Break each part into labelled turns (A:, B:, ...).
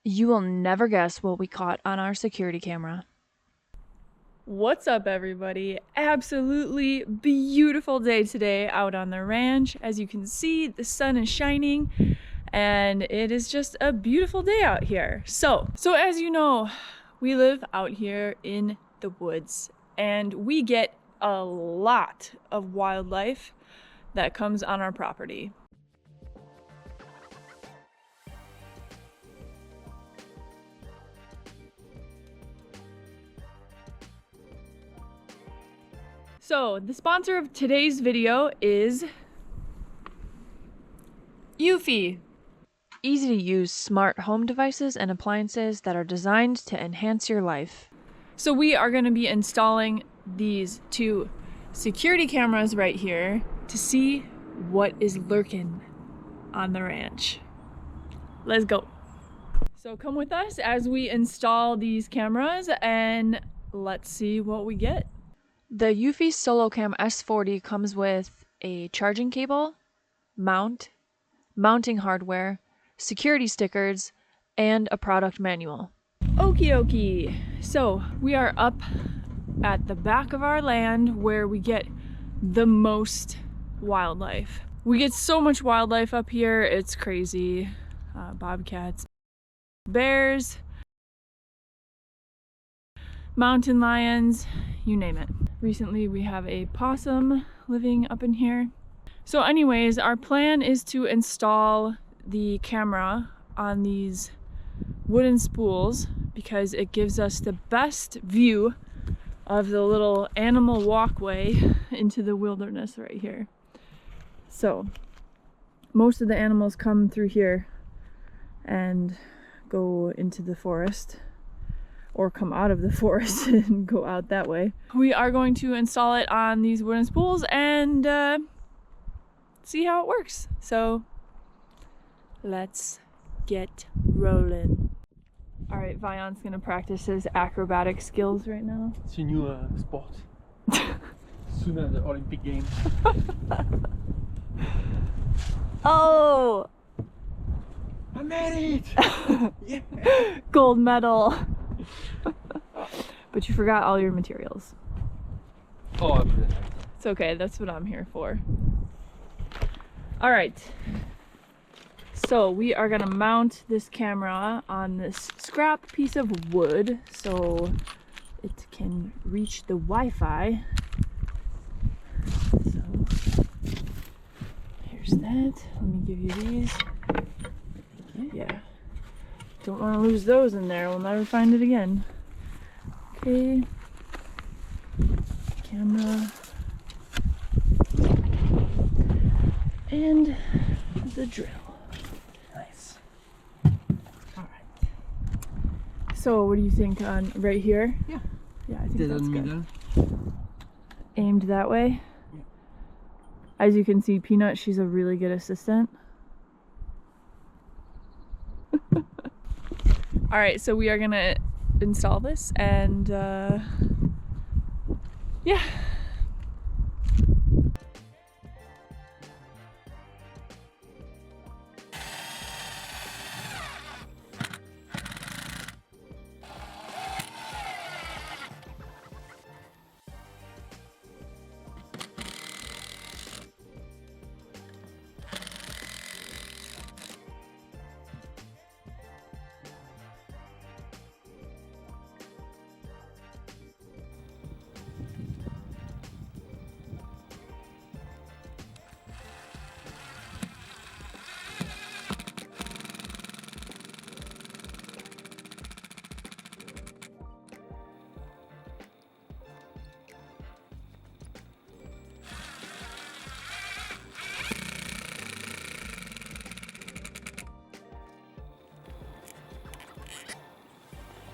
A: You will never guess what we caught on our security camera.
B: What's up, everybody? Absolutely beautiful day today out on the ranch. As you can see, the sun is shining and it is just a beautiful day out here. So as you know, we live out here in the woods and we get a lot of wildlife that comes on our property. So the sponsor of today's video is Eufy.
A: Easy to use smart home devices and appliances that are designed to enhance your life.
B: So we are going to be installing these two security cameras right here to see what is lurking on the ranch. Let's go. So come with us as we install these cameras and let's see what we get.
A: The Eufy Solocam S40 comes with a charging cable, mounting hardware, security stickers, and a product manual.
B: Okie dokie. So we are up at the back of our land where we get the most wildlife. We get so much wildlife up here, it's crazy. Bobcats, bears, mountain lions, you name it. Recently we have a possum living up in here. So anyways, our plan is to install the camera on these wooden spools because it gives us the best view of the little animal walkway into the wilderness right here. So most of the animals come through here and go into the forest, or come out of the forest and go out that way. We are going to install it on these wooden spools and see how it works. So let's get rolling. All right, Vion's gonna practice his acrobatic skills right now.
C: It's a new sport. Soon as the Olympic Games.
B: Oh!
C: I made it! Yeah!
B: Gold medal. But you forgot all your materials.
C: Oh, I put it.
B: It's okay, that's what I'm here for. All right. So we are gonna mount this camera on this scrap piece of wood so it can reach the Wi-Fi. So here's that. Let me give you these. Yeah. Don't want to lose those in there. We'll never find it again. Okay. Camera. And the drill.
C: Nice.
B: Alright. So what do you think on right here?
C: Yeah.
B: Yeah, I think
C: Dead
B: that's
C: on
B: good.
C: middle.
B: Aimed that way.
C: Yeah.
B: As you can see, Peanut, she's a really good assistant. Alright, so we are gonna install this and yeah.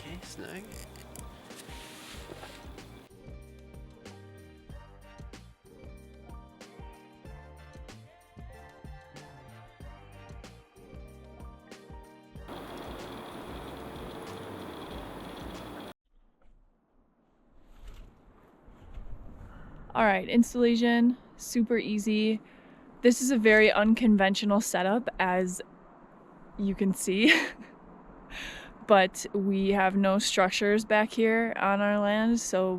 C: Okay, snag.
B: All right, installation, super easy. This is a very unconventional setup, as you can see. but we have no structures back here on our land, so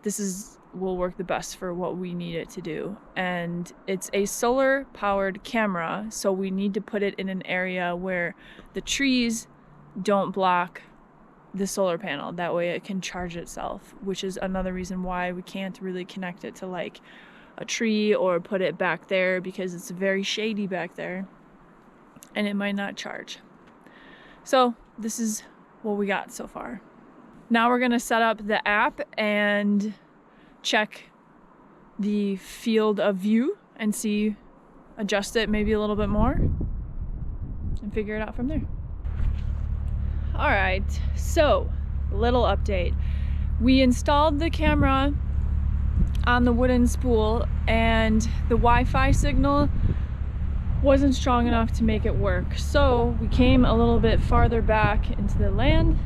B: this will work the best for what we need it to do. And it's a solar powered camera, so we need to put it in an area where the trees don't block the solar panel. That way it can charge itself, which is another reason why we can't really connect it to like a tree or put it back there, because it's very shady back there and it might not charge. So this is what we got so far. Now we're gonna set up the app and check the field of view and see, adjust it maybe a little bit more and figure it out from there. All right, so little update. We installed the camera on the wooden spool and the Wi-Fi signal wasn't strong enough to make it work. So we came a little bit farther back into the land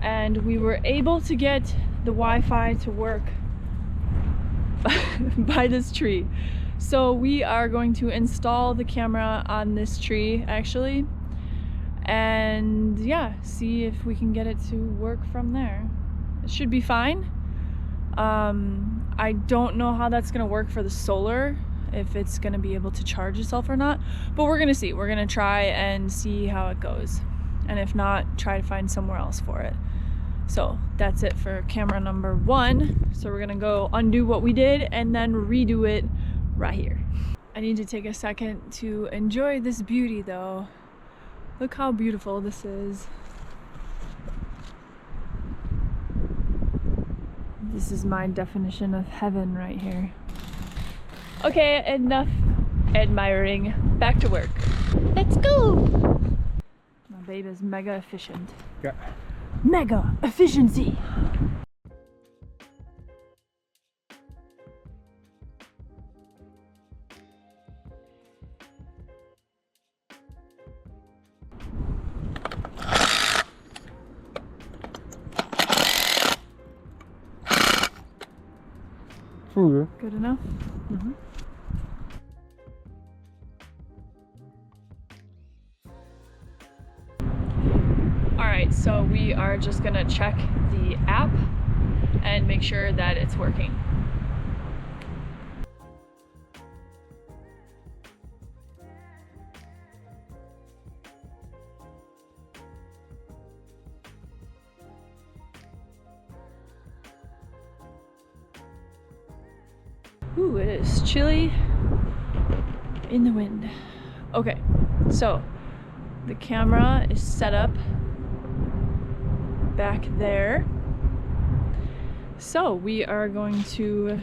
B: and we were able to get the Wi-Fi to work by this tree. So we are going to install the camera on this tree actually, and yeah, see if we can get it to work from there. It should be fine. I don't know how that's gonna work for the solar, if it's gonna be able to charge itself or not, but we're gonna see. We're gonna try and see how it goes, and if not, try to find somewhere else for it. So that's it for camera number 1. So we're gonna go undo what we did and then redo it right here. I need to take a second to enjoy this beauty though. Look how beautiful this is. This is my definition of heaven right here. Okay, enough admiring. Back to work. Let's go! My babe is mega efficient.
C: Yeah.
B: Mega efficiency!
C: Okay.
B: Good enough?
C: Mm-hmm.
B: Alright, so we are just gonna check the app and make sure that it's working. Ooh, it is chilly in the wind. Okay, so the camera is set up back there. So we are going to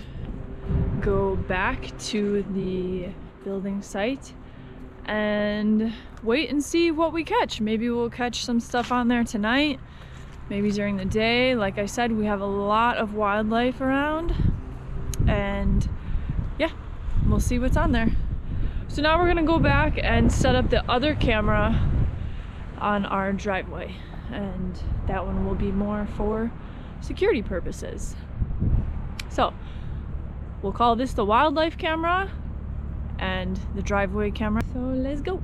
B: go back to the building site and wait and see what we catch. Maybe we'll catch some stuff on there tonight, maybe during the day. Like I said, we have a lot of wildlife around, and yeah, we'll see what's on there. So now we're gonna go back and set up the other camera on our driveway, and that one will be more for security purposes. So we'll call this the wildlife camera and the driveway camera. So let's go.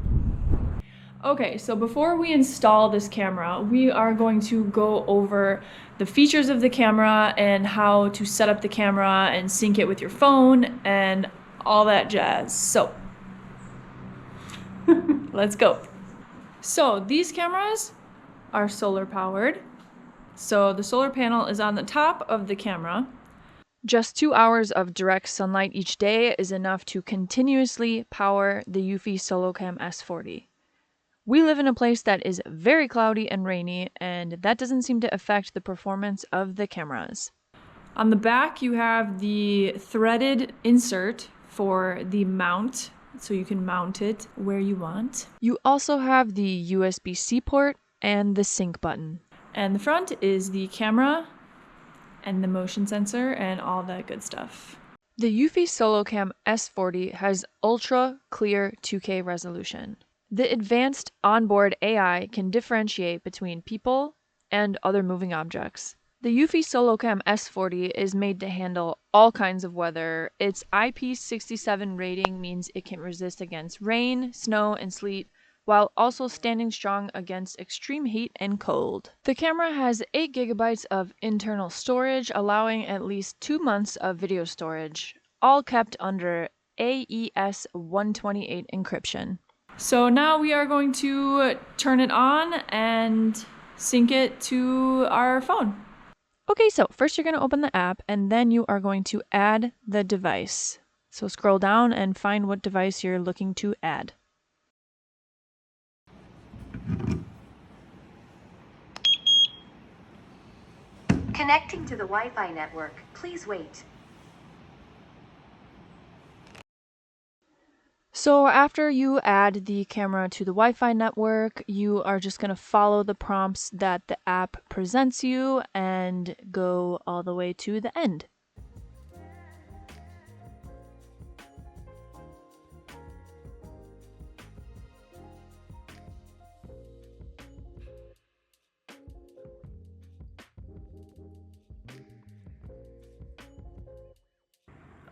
B: Okay, so before we install this camera, we are going to go over the features of the camera and how to set up the camera and sync it with your phone and all that jazz. So let's go. So these cameras are solar powered. So the solar panel is on the top of the camera.
A: Just 2 hours of direct sunlight each day is enough to continuously power the Eufy Solocam S40. We live in a place that is very cloudy and rainy, and that doesn't seem to affect the performance of the cameras.
B: On the back, you have the threaded insert for the mount, so you can mount it where you want.
A: You also have the USB-C port and the sync button.
B: And the front is the camera and the motion sensor and all that good stuff.
A: The Eufy Solocam S40 has ultra clear 2K resolution. The advanced onboard AI can differentiate between people and other moving objects. The Eufy Solocam S40 is made to handle all kinds of weather. Its IP67 rating means it can resist against rain, snow, and sleet while also standing strong against extreme heat and cold. The camera has 8 gigabytes of internal storage, allowing at least 2 months of video storage, all kept under AES 128 encryption.
B: So now we are going to turn it on and sync it to our phone.
A: Okay, so first you're going to open the app and then you are going to add the device. So scroll down and find what device you're looking to add.
D: Connecting to the Wi-Fi network. Please wait.
A: So after you add the camera to the Wi-Fi network, you are just going to follow the prompts that the app presents you and go all the way to the end.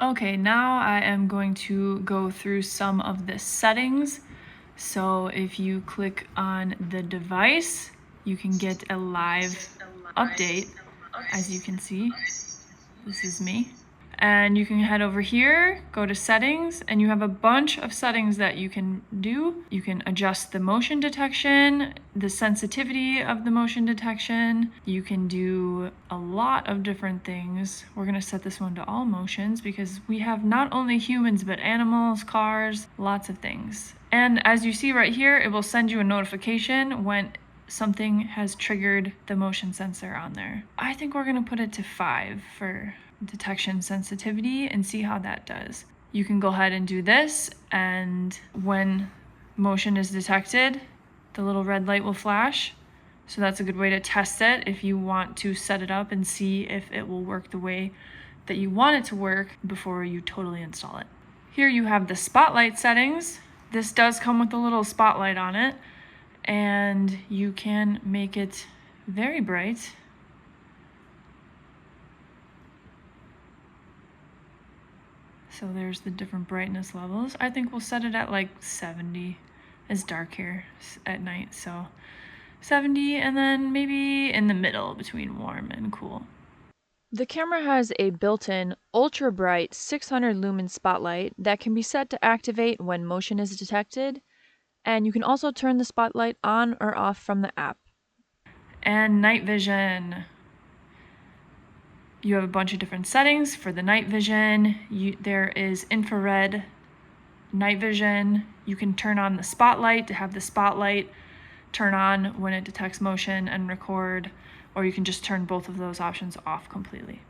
B: Okay, now I am going to go through some of the settings. So if you click on the device, you can get a live update. As you can see, this is me. And you can head over here, go to settings, and you have a bunch of settings that you can do. You can adjust the motion detection, the sensitivity of the motion detection. You can do a lot of different things. We're gonna set this one to all motions because we have not only humans, but animals, cars, lots of things. And as you see right here, it will send you a notification when something has triggered the motion sensor on there. I think we're gonna put it to 5 for detection sensitivity and see how that does. You can go ahead and do this, and when motion is detected, the little red light will flash. So that's a good way to test it if you want to set it up and see if it will work the way that you want it to work before you totally install it. Here you have the spotlight settings. This does come with a little spotlight on it, and you can make it very bright. So there's the different brightness levels. I think we'll set it at like 70. It's dark here at night, so 70, and then maybe in the middle between warm and cool.
A: The camera has a built-in ultra bright 600 lumen spotlight that can be set to activate when motion is detected, and you can also turn the spotlight on or off from the app.
B: And night vision. You have a bunch of different settings for the night vision. There is infrared night vision. You can turn on the spotlight to have the spotlight turn on when it detects motion and record, or you can just turn both of those options off completely.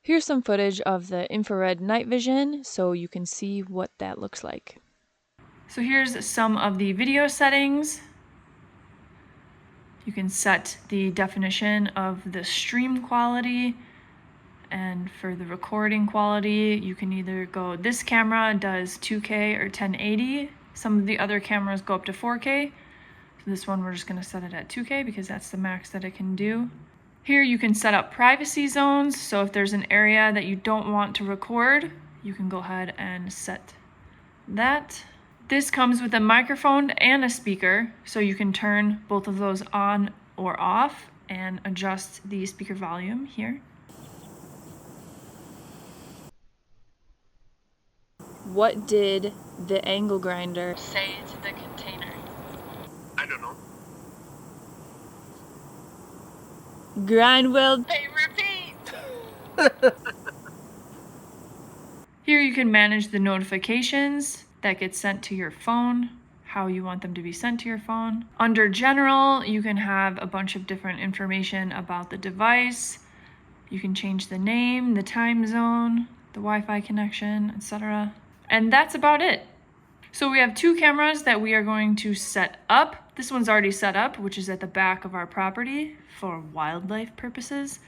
A: Here's some footage of the infrared night vision so you can see what that looks like.
B: So here's some of the video settings. You can set the definition of the stream quality, and for the recording quality, you can either go, this camera does 2K or 1080. Some of the other cameras go up to 4K. So this one, we're just gonna set it at 2K because that's the max that it can do. Here you can set up privacy zones. So if there's an area that you don't want to record, you can go ahead and set that. This comes with a microphone and a speaker, so you can turn both of those on or off and adjust the speaker volume here.
A: What did the angle grinder say to the container?
C: I don't know.
A: Grind well.
B: Hey, repeat! Here you can manage the notifications that get sent to your phone, how you want them to be sent to your phone. Under general, you can have a bunch of different information about the device. You can change the name, the time zone, the Wi-Fi connection, etc. And that's about it. So we have 2 cameras that we are going to set up. This one's already set up, which is at the back of our property for wildlife purposes.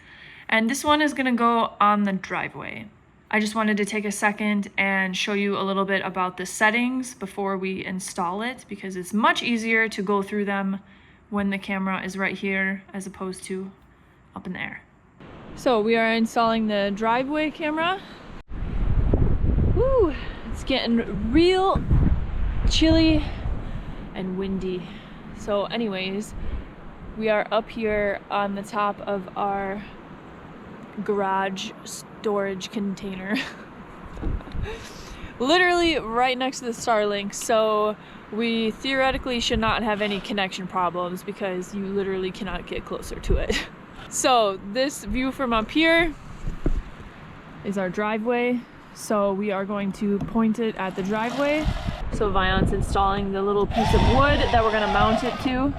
B: And this one is gonna go on the driveway. I just wanted to take a second and show you a little bit about the settings before we install it, because it's much easier to go through them when the camera is right here as opposed to up in the air.
A: So we are installing the driveway camera. Woo! It's getting real chilly
B: and windy. So anyways, we are up here on the top of our garage storage container. Literally right next to the Starlink, so we theoretically should not have any connection problems because you literally cannot get closer to it. So this view from up here is our driveway. So we are going to point it at the driveway. So Vion's installing the little piece of wood that we're gonna mount it to.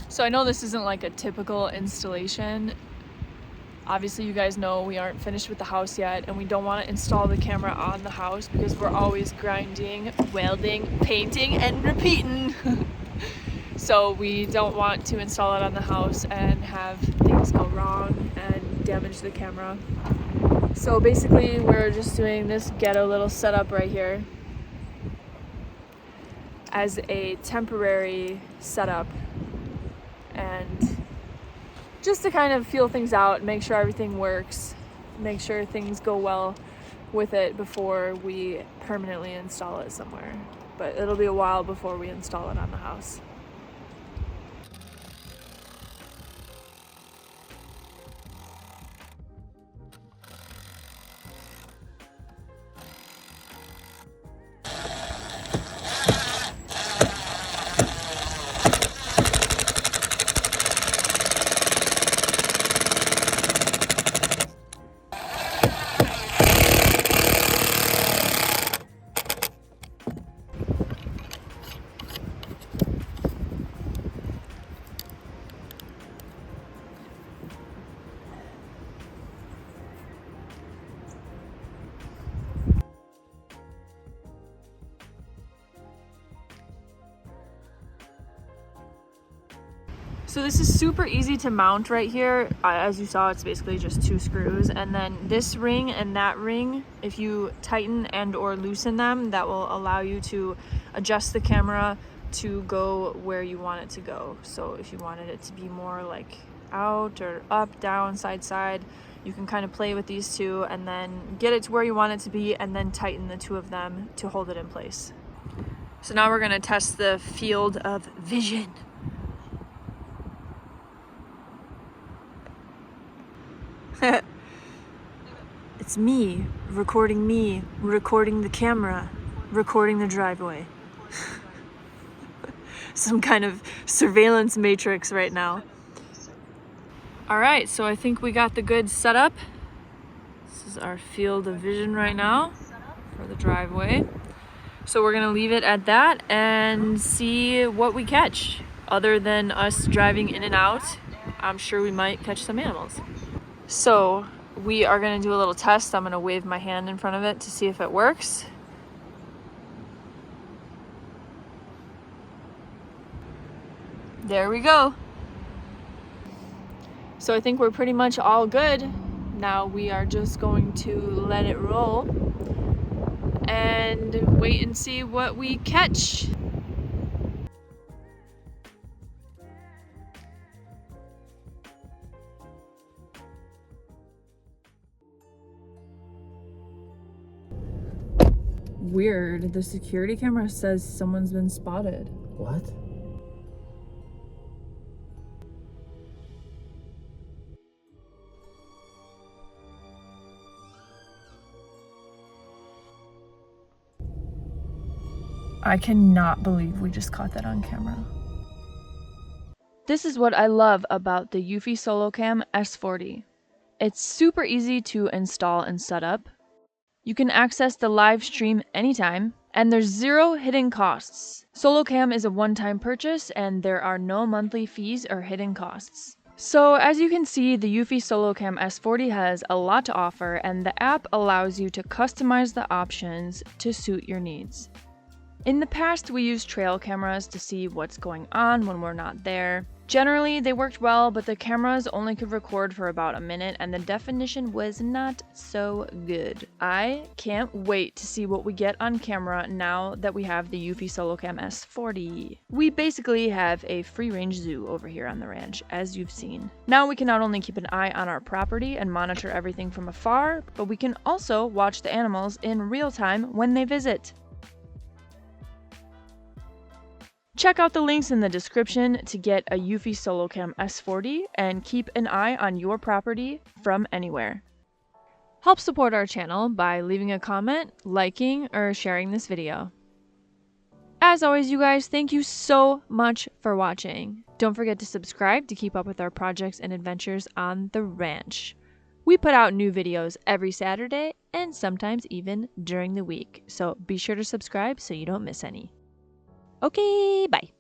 B: So I know this isn't like a typical installation. Obviously you guys know we aren't finished with the house yet, and we don't want to install the camera on the house because we're always grinding, welding, painting, and repeating. So we don't want to install it on the house and have things go wrong and damage the camera. So basically we're just doing this ghetto little setup right here as a temporary setup, and just to kind of feel things out, make sure everything works, make sure things go well with it before we permanently install it somewhere. But it'll be a while before we install it on the house. So this is super easy to mount right here. As you saw, it's basically just 2 screws, and then this ring and that ring, if you tighten and or loosen them, that will allow you to adjust the camera to go where you want it to go. So if you wanted it to be more like out or up, down, side, you can kind of play with these two and then get it to where you want it to be, and then tighten the 2 of them to hold it in place. So now we're gonna test the field of vision. It's me recording the camera, recording the driveway. Some kind of surveillance matrix right now. All right, so I think we got the good setup. This is our field of vision right now for the driveway. So we're gonna leave it at that and see what we catch. Other than us driving in and out, I'm sure we might catch some animals. So we are gonna do a little test. I'm gonna wave my hand in front of it to see if it works. There we go. So I think we're pretty much all good. Now we are just going to let it roll and wait and see what we catch. Weird. The security camera says someone's been spotted.
C: What?
B: I cannot believe we just caught that on camera.
A: This is what I love about the Eufy Solocam S40. It's super easy to install and set up. You can access the live stream anytime, and there's 0 hidden costs. Solocam is a one-time purchase, and there are no monthly fees or hidden costs. So as you can see, the Eufy Solocam S40 has a lot to offer, and the app allows you to customize the options to suit your needs. In the past, we used trail cameras to see what's going on when we're not there. Generally, they worked well, but the cameras only could record for about a minute and the definition was not so good. I can't wait to see what we get on camera now that we have the Eufy Solocam S40. We basically have a free-range zoo over here on the ranch, as you've seen. Now we can not only keep an eye on our property and monitor everything from afar, but we can also watch the animals in real time when they visit. Check out the links in the description to get a Eufy Solocam S40 and keep an eye on your property from anywhere. Help support our channel by leaving a comment, liking, or sharing this video. As always, you guys, thank you so much for watching. Don't forget to subscribe to keep up with our projects and adventures on the ranch. We put out new videos every Saturday and sometimes even during the week, so be sure to subscribe so you don't miss any. Okay, bye.